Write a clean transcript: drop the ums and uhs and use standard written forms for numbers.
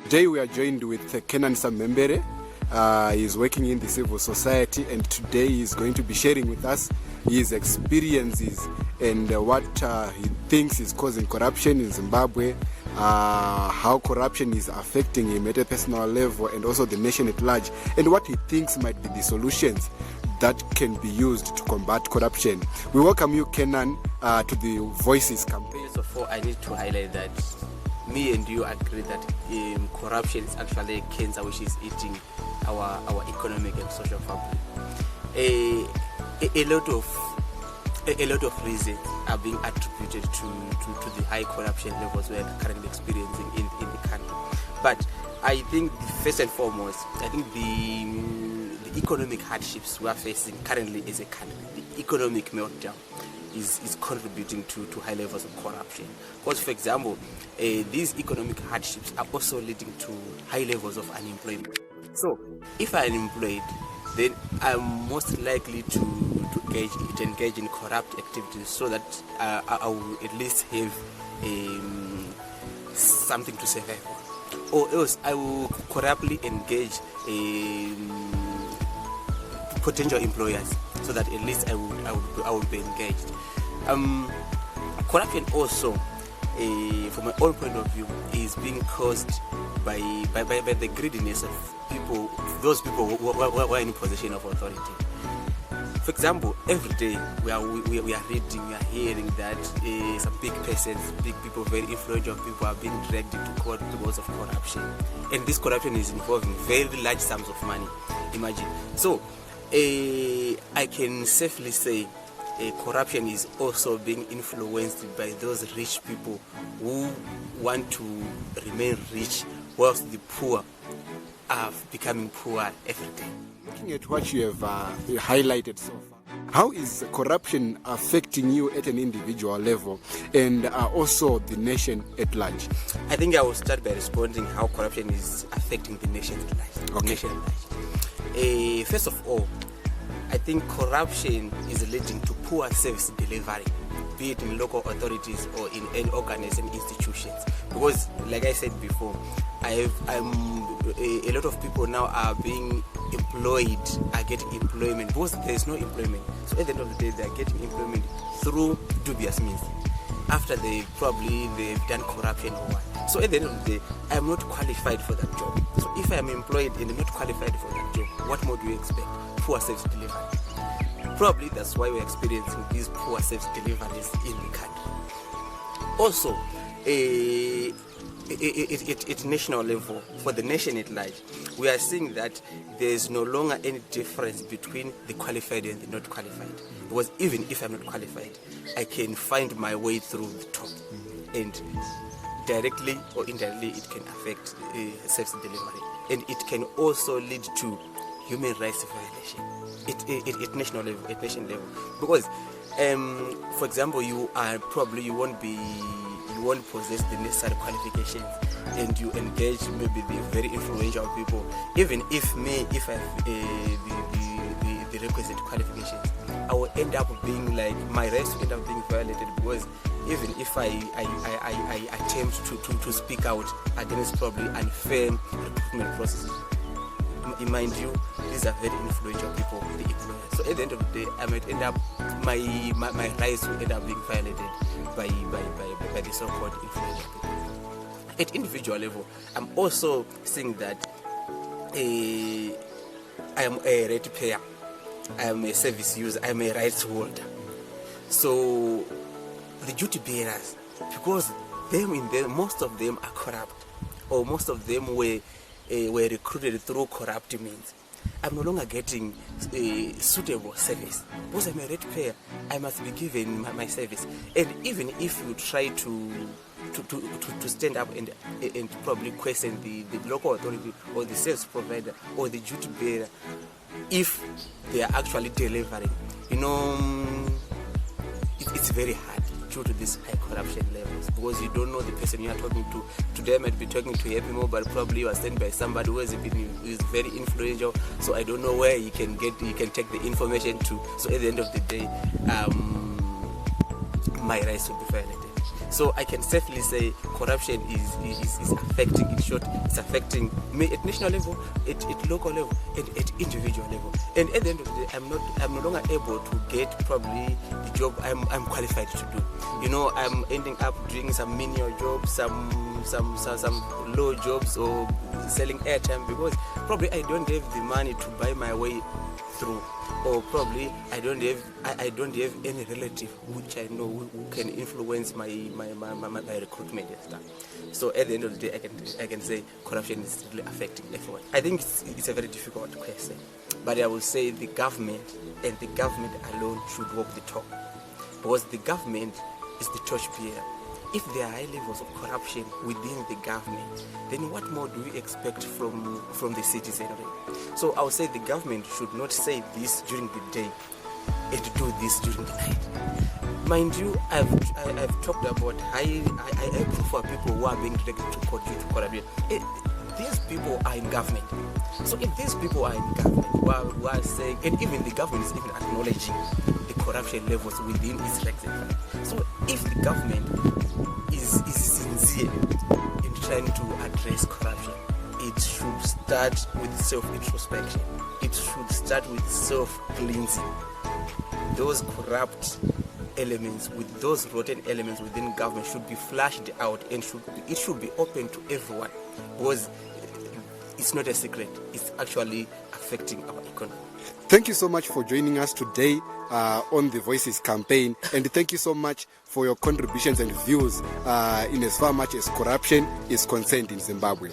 Today we are joined with Kenan Samembere. He is working in the civil society, and today he is going to be sharing with us his experiences and what he thinks is causing corruption in Zimbabwe, how corruption is affecting him at a personal level and also the nation at large, and what he thinks might be the solutions that can be used to combat corruption. We welcome you, Kenan, to the Voices campaign. First of all, I need to highlight that me and you agree that corruption is actually a cancer which is eating our economic and social fabric. A lot of reasons are being attributed to the high corruption levels we are currently experiencing in the country. But I think first and foremost, I think the economic hardships we are facing currently as a country, the economic meltdown, is contributing to high levels of corruption. Because, for example, these economic hardships are also leading to high levels of unemployment. So, if I'm unemployed, then I'm most likely to engage in corrupt activities so that I will at least have something to survive on. Or else I will corruptly engage potential employers so that at least I would be engaged. Corruption also, from my own point of view, is being caused by the greediness of people, those people who are in possession of authority. For example, every day we are reading, we are hearing that some big persons, big people, very influential people are being dragged into court because of corruption. And this corruption is involving very large sums of money. Imagine. So, I can safely say corruption is also being influenced by those rich people who want to remain rich whilst the poor are becoming poor every day. Looking at what you have highlighted so far, how is corruption affecting you at an individual level and also the nation at large? I think I will start by responding how corruption is affecting the nation at large. Okay. First of all, I think corruption is leading to poor service delivery, be it in local authorities or in any organization institutions. Because, like I said before, a lot of people now are being employed, are getting employment because there is no employment. So at the end of the day, they are getting employment through dubious means. After they've done corruption or what. So at the end of the day, I am not qualified for that job. So if I am employed and not qualified for that job, what more do you expect? Poor service delivery. Probably that's why we're experiencing these poor service deliveries in the country. Also, at national level, for the nation at large, we are seeing that there is no longer any difference between the qualified and the not qualified. Because even if I'm not qualified, I can find my way through the top. And directly or indirectly, it can affect service delivery. And it can also lead to human rights violation at national level, at nation level. Because, for example, you won't possess the necessary qualifications, and you engage maybe the very influential people. Even if I have the requisite qualifications, I will end up being like, my rights will end up being violated, because even if I attempt to speak out against probably unfair recruitment processes, mind you, these are very influential people, the employers. So at the end of the day, I might end up, my rights will end up being violated by the so-called influential people. At individual level, I'm also seeing that I am a ratepayer, I am a service user, I am a rights holder. So the duty bearers, because most of them are corrupt, or most of them were recruited through corrupt means, I'm no longer getting suitable service. Because I'm a ratepayer, I must be given my service. And even if you try to stand up and probably question the local authority or the service provider or the duty bearer, if they are actually delivering, it's very hard due to these high corruption levels, because you don't know the person you are talking to. Today I might be talking to Happy Mo, but probably you are sent by somebody who is very influential, so I don't know where you can take the information to. So at the end of the day, my rights will be violated. So I can safely say corruption is affecting, in short, it's affecting me at national level, at local level, and at individual level. And at the end of the day, I'm no longer able to get probably the job I'm qualified to do. You know, I'm ending up doing some menial jobs, some low jobs, or selling airtime, because probably I don't have the money to buy my way through, or probably I don't have any relative which I know who can influence my recruitment and stuff. So at the end of the day, I can say corruption is really affecting everyone. I think it's a very difficult question, but I will say the government and the government alone should walk the talk, because the government is the torchbearer. If there are high levels of corruption within the government, then what more do we expect from the citizenry? So I would say the government should not say this during the day and do this during the night. Mind you, I've talked about I prefer people who are being directed to court due to corruption. These people are in government. So if these people are in government who are saying, and even the government is even acknowledging the corruption levels within its ranks, so if the government is sincere in trying to address corruption, it should start with self-introspection. It should start with self-cleansing. Those corrupt elements, with those rotten elements within government, should be flushed out, and it should be open to everyone, because it's not a secret. It's actually affecting our economy. Thank you so much for joining us today on the Voices campaign, and thank you so much for your contributions and views in as far much as corruption is concerned in Zimbabwe.